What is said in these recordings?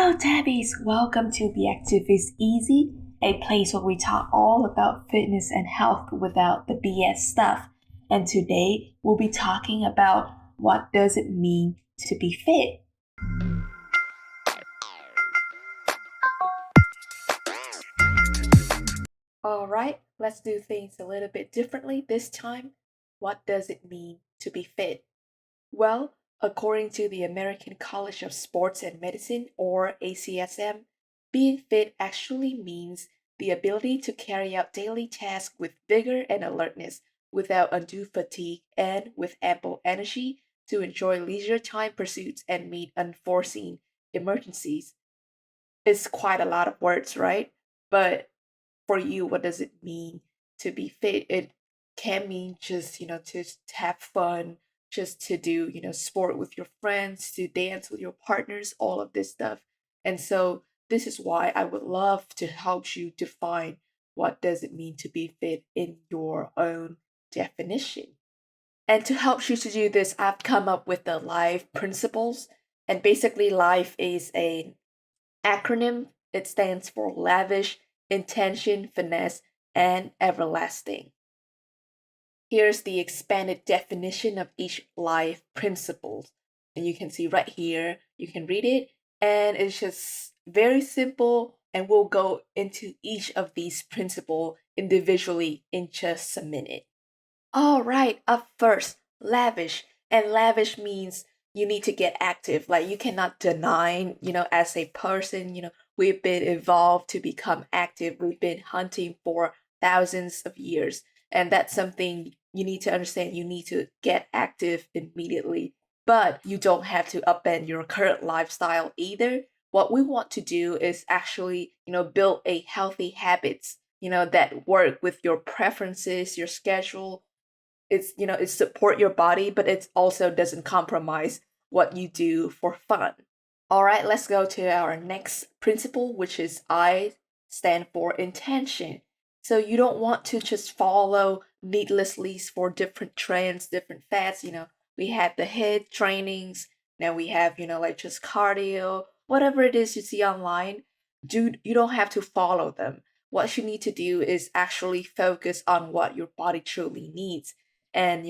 Hello, Tabbies! Welcome to The Active is Easy, a place where we talk all about fitness and health without the BS stuff. And today we'll be talking about what does it mean to be fit. Alright, let's do things a little bit differently this time. What does it mean to be fit? Well, according to the American College of Sports and Medicine, or ACSM, being fit actually means the ability to carry out daily tasks with vigor and alertness without undue fatigue and with ample energy to enjoy leisure time pursuits and meet unforeseen emergencies. It's quite a lot of words, right? But for you, what does it mean to be fit? It can mean just, to have fun, just to do, sport with your friends, to dance with your partners, all of this stuff. And so this is why I would love to help you define what does it mean to be fit in your own definition. And to help you to do this, I've come up with the LIFE principles. And basically, LIFE is an acronym. It stands for Lavish, Intention, Finesse, and Everlasting. Here's the expanded definition of each life principles. And you can see right here, you can read it, and it's just very simple. And we'll go into each of these principles individually in just a minute. All right, up first, lavish. And lavish means you need to get active. Like you cannot deny, as a person, we've been evolved to become active. We've been hunting for thousands of years. And that's something you need to understand. You need to get active immediately. But you don't have to upend your current lifestyle either. What we want to do is actually, build a healthy habits, that work with your preferences, your schedule. It's support your body, but it also doesn't compromise what you do for fun. All right, let's go to our next principle, which is I stand for intention. So you don't want to just follow needlessly for different trends, different fads. We have the HIIT trainings. Now we have, like just cardio, whatever it is you see online. You don't have to follow them. What you need to do is actually focus on what your body truly needs. And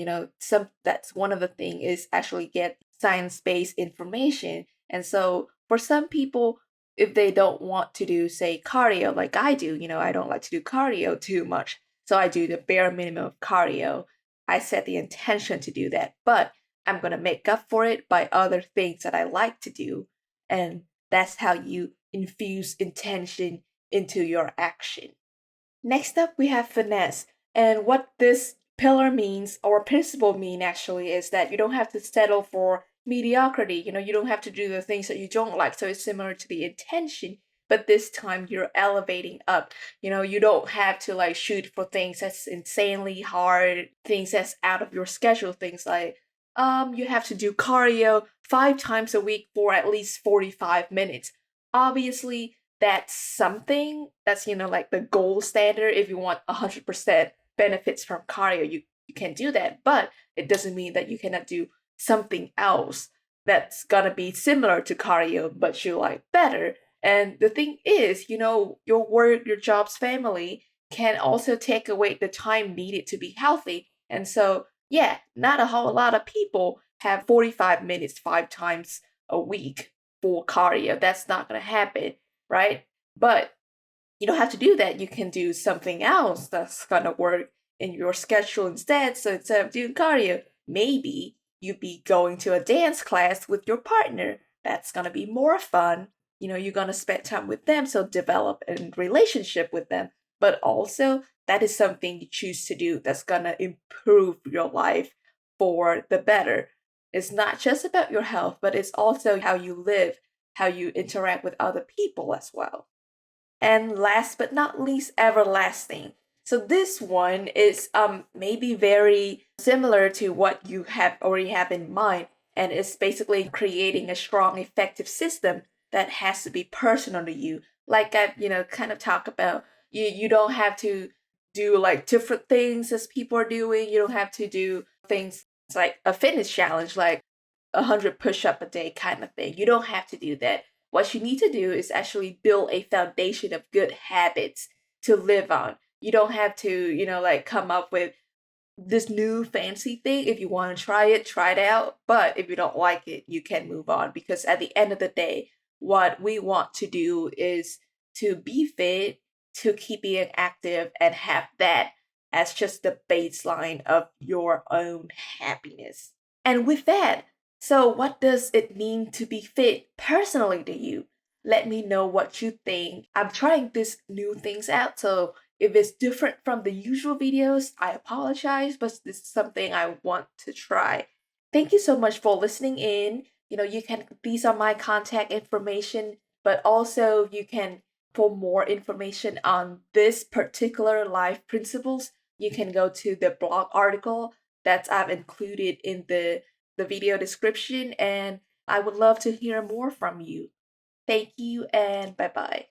that's one of the thing is actually get science-based information. And so for some people, if they don't want to do, say, cardio like I do, I don't like to do cardio too much. So I do the bare minimum of cardio. I set the intention to do that, but I'm going to make up for it by other things that I like to do. And that's how you infuse intention into your action. Next up, we have finesse. And what this pillar means, or principle mean actually, is that you don't have to settle for mediocrity. You don't have to do the things that you don't like. So it's similar to the intention, but this time you're elevating up. You don't have to like shoot for things that's insanely hard, things that's out of your schedule, things like you have to do cardio 5 times a week for at least 45 minutes. Obviously, that's something that's like the gold standard. If you want 100% benefits from cardio, you can do that, but it doesn't mean that you cannot do something else that's gonna be similar to cardio but you like better. And the thing is, your work, your jobs, family can also take away the time needed to be healthy. And so yeah, not a whole lot of people have 45 minutes 5 times a week for cardio. That's not gonna happen, right? But you don't have to do that. You can do something else that's gonna work in your schedule instead. So instead of doing cardio, maybe you'd be going to a dance class with your partner. That's gonna be more fun. You're gonna spend time with them, so develop a relationship with them. But also, that is something you choose to do that's gonna improve your life for the better. It's not just about your health, but it's also how you live, how you interact with other people as well. And last but not least, everlasting. So this one is maybe very similar to what you have already have in mind, and it's basically creating a strong, effective system that has to be personal to you. Like I've kind of talked about, you don't have to do like different things as people are doing. You don't have to do things like a fitness challenge, like 100 push-up a day kind of thing. You don't have to do that. What you need to do is actually build a foundation of good habits to live on. You don't have to, like come up with this new fancy thing. If you want to try it out. But if you don't like it, you can move on, because at the end of the day, what we want to do is to be fit, to keep being active, and have that as just the baseline of your own happiness. And with that, so what does it mean to be fit personally to you? Let me know what you think. I'm trying these new things out, so if it's different from the usual videos, I apologize, but this is something I want to try. Thank you so much for listening in. You can, these are my contact information, but also you can, for more information on this particular life principles, you can go to the blog article that I've included in the video description, and I would love to hear more from you. Thank you and bye bye.